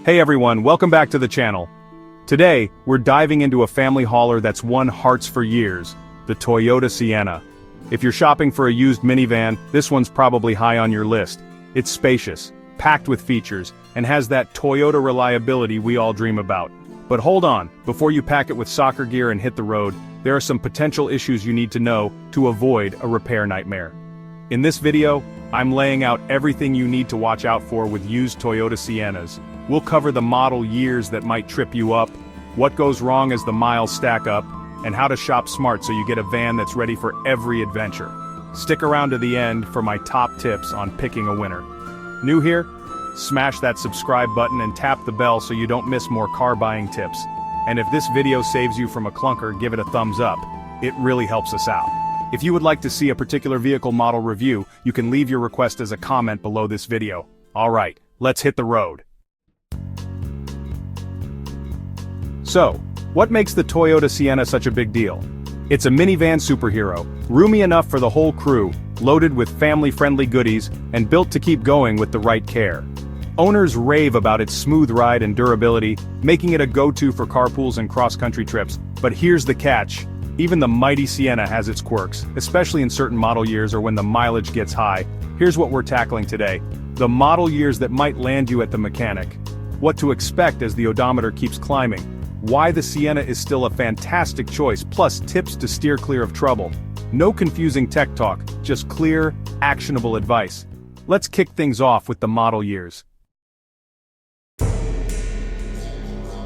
Hey everyone, welcome back to the channel. Today, we're diving into a family hauler that's won hearts for years, the Toyota Sienna. If you're shopping for a used minivan, this one's probably high on your list. It's spacious, packed with features, and has that Toyota reliability we all dream about. But hold on, before you pack it with soccer gear and hit the road, there are some potential issues you need to know to avoid a repair nightmare. In this video, I'm laying out everything you need to watch out for with used Toyota Siennas. We'll cover the model years that might trip you up, what goes wrong as the miles stack up, and how to shop smart so you get a van that's ready for every adventure. Stick around to the end for my top tips on picking a winner. New here? Smash that subscribe button and tap the bell so you don't miss more car buying tips. And if this video saves you from a clunker, give it a thumbs up. It really helps us out. If you would like to see a particular vehicle model review, you can leave your request as a comment below this video. Alright, let's hit the road. So, what makes the Toyota Sienna such a big deal? It's a minivan superhero, roomy enough for the whole crew, loaded with family-friendly goodies, and built to keep going with the right care. Owners rave about its smooth ride and durability, making it a go-to for carpools and cross-country trips. But here's the catch. Even the mighty Sienna has its quirks, especially in certain model years or when the mileage gets high. Here's what we're tackling today. The model years that might land you at the mechanic. What to expect as the odometer keeps climbing. Why the Sienna is still a fantastic choice, plus tips to steer clear of trouble. No confusing tech talk, just clear, actionable advice. Let's kick things off with the model years.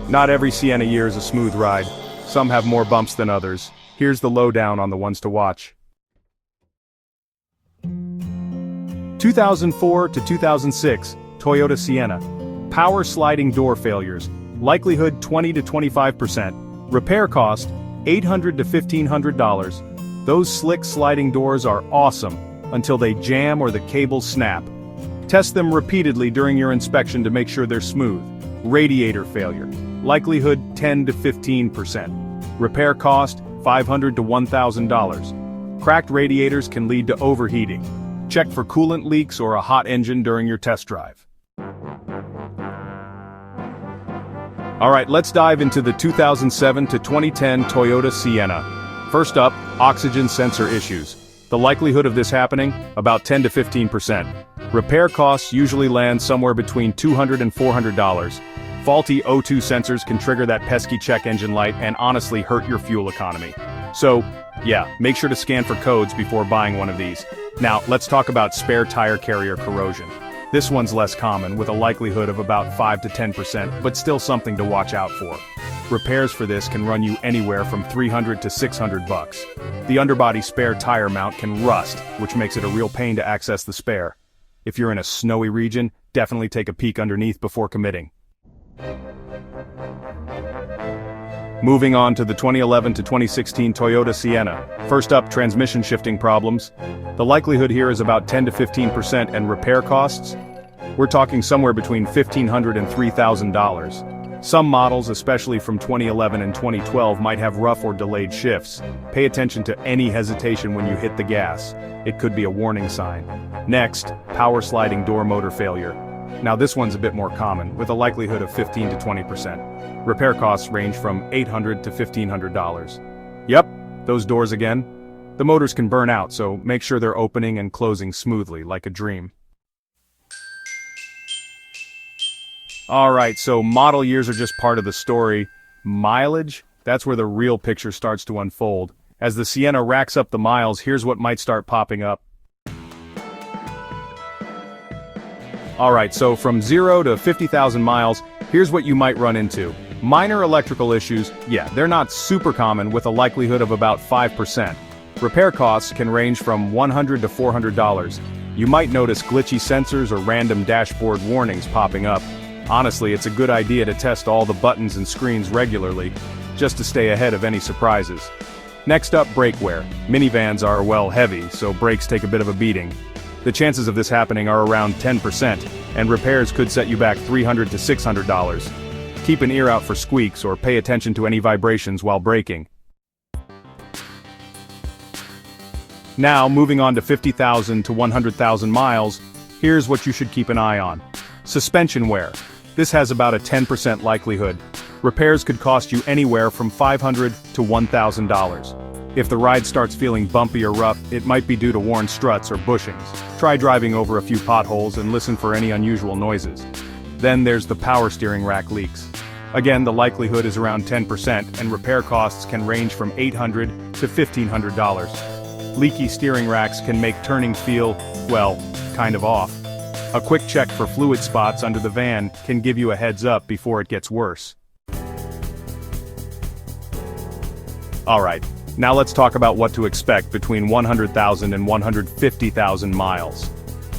Not every Sienna year is a smooth ride. Some have more bumps than others. Here's the lowdown on the ones to watch. 2004 to 2006, Toyota Sienna. Power sliding door failures. Likelihood 20 to 25%. Repair cost, $800 to $1,500. Those slick sliding doors are awesome, until they jam or the cables snap. Test them repeatedly during your inspection to make sure they're smooth. Radiator failure. Likelihood 10 to 15%. Repair cost, $500 to $1,000. Cracked radiators can lead to overheating. Check for coolant leaks or a hot engine during your test drive. Alright, let's dive into the 2007 to 2010 Toyota Sienna. First up, oxygen sensor issues. The likelihood of this happening? About 10 to 15%. Repair costs usually land somewhere between $200 and $400. Faulty O2 sensors can trigger that pesky check engine light and honestly hurt your fuel economy. So, yeah, make sure to scan for codes before buying one of these. Now, let's talk about spare tire carrier corrosion. This one's less common, with a likelihood of about 5 to 10%, but still something to watch out for. Repairs for this can run you anywhere from $300 to $600. The underbody spare tire mount can rust, which makes it a real pain to access the spare. If you're in a snowy region, definitely take a peek underneath before committing. Moving on to the 2011 to 2016 Toyota Sienna. First up, transmission shifting problems. The likelihood here is about 10 to 15%, and repair costs? We're talking somewhere between $1,500 and $3,000. Some models, especially from 2011 and 2012, might have rough or delayed shifts. Pay attention to any hesitation when you hit the gas. It could be a warning sign. Next, power sliding door motor failure. Now this one's a bit more common, with a likelihood of 15 to 20%. Repair costs range from $800 to $1,500. Yep, those doors again. The motors can burn out, so make sure they're opening and closing smoothly, like a dream. Alright, so model years are just part of the story. Mileage? That's where the real picture starts to unfold. As the Sienna racks up the miles, here's what might start popping up. Alright, so from 0 to 50,000 miles, here's what you might run into. Minor electrical issues, yeah, they're not super common, with a likelihood of about 5%. Repair costs can range from $100 to $400. You might notice glitchy sensors or random dashboard warnings popping up. Honestly, it's a good idea to test all the buttons and screens regularly, just to stay ahead of any surprises. Next up, brake wear. Minivans are, well, heavy, so brakes take a bit of a beating. The chances of this happening are around 10%, and repairs could set you back $300 to $600. Keep an ear out for squeaks or pay attention to any vibrations while braking. Now, moving on to 50,000 to 100,000 miles, here's what you should keep an eye on. Suspension wear. This has about a 10% likelihood. Repairs could cost you anywhere from $500 to $1,000. If the ride starts feeling bumpy or rough, it might be due to worn struts or bushings. Try driving over a few potholes and listen for any unusual noises. Then there's the power steering rack leaks. Again, the likelihood is around 10%, and repair costs can range from $800 to $1,500. Leaky steering racks can make turning feel, well, kind of off. A quick check for fluid spots under the van can give you a heads up before it gets worse. Alright, now let's talk about what to expect between 100,000 and 150,000 miles.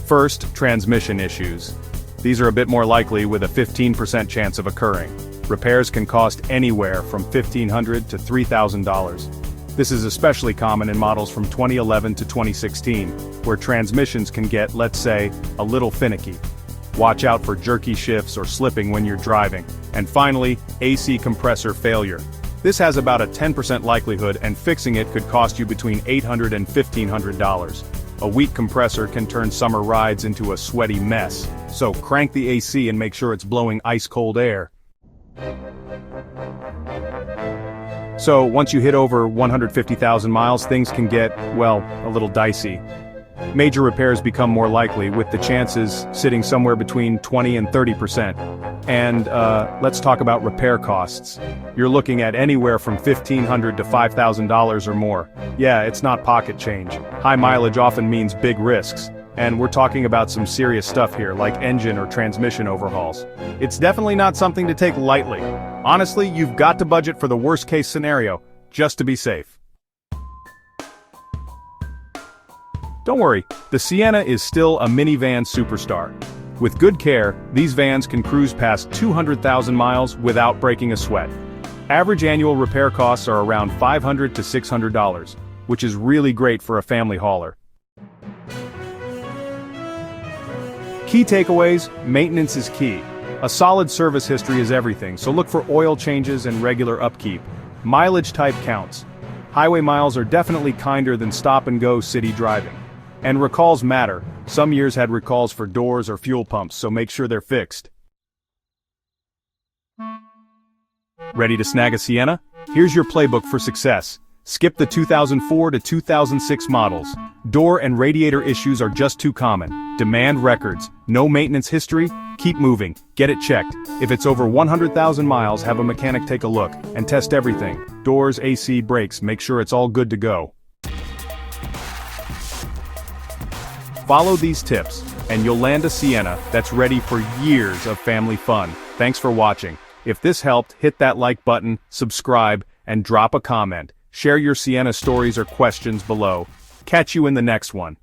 First, transmission issues. These are a bit more likely with a 15% chance of occurring. Repairs can cost anywhere from $1,500 to $3,000. This is especially common in models from 2011 to 2016, where transmissions can get, let's say, a little finicky. Watch out for jerky shifts or slipping when you're driving. And finally, AC compressor failure. This has about a 10% likelihood, and fixing it could cost you between $800 and $1,500. A weak compressor can turn summer rides into a sweaty mess, so crank the AC and make sure it's blowing ice-cold air. So, once you hit over 150,000 miles, things can get, well, a little dicey. Major repairs become more likely, with the chances sitting somewhere between 20 and 30%. And, let's talk about repair costs. You're looking at anywhere from $1,500 to $5,000 or more. Yeah, it's not pocket change. High mileage often means big risks. And we're talking about some serious stuff here, like engine or transmission overhauls. It's definitely not something to take lightly. Honestly, you've got to budget for the worst-case scenario, just to be safe. Don't worry, the Sienna is still a minivan superstar. With good care, these vans can cruise past 200,000 miles without breaking a sweat. Average annual repair costs are around $500 to $600, which is really great for a family hauler. Key takeaways: maintenance is key. A solid service history is everything, so look for oil changes and regular upkeep. Mileage type counts. Highway miles are definitely kinder than stop-and-go city driving. And recalls matter. Some years had recalls for doors or fuel pumps, so make sure they're fixed. Ready to snag a Sienna? Here's your playbook for success. Skip the 2004 to 2006 models. Door and radiator issues are just too common. Demand records. No maintenance history? Keep moving. Get it checked. If it's over 100,000 miles, have a mechanic take a look and test everything. Doors, AC, brakes, make sure it's all good to go. Follow these tips, and you'll land a Sienna that's ready for years of family fun. Thanks for watching. If this helped, hit that like button, subscribe, and drop a comment. Share your Sienna stories or questions below. Catch you in the next one.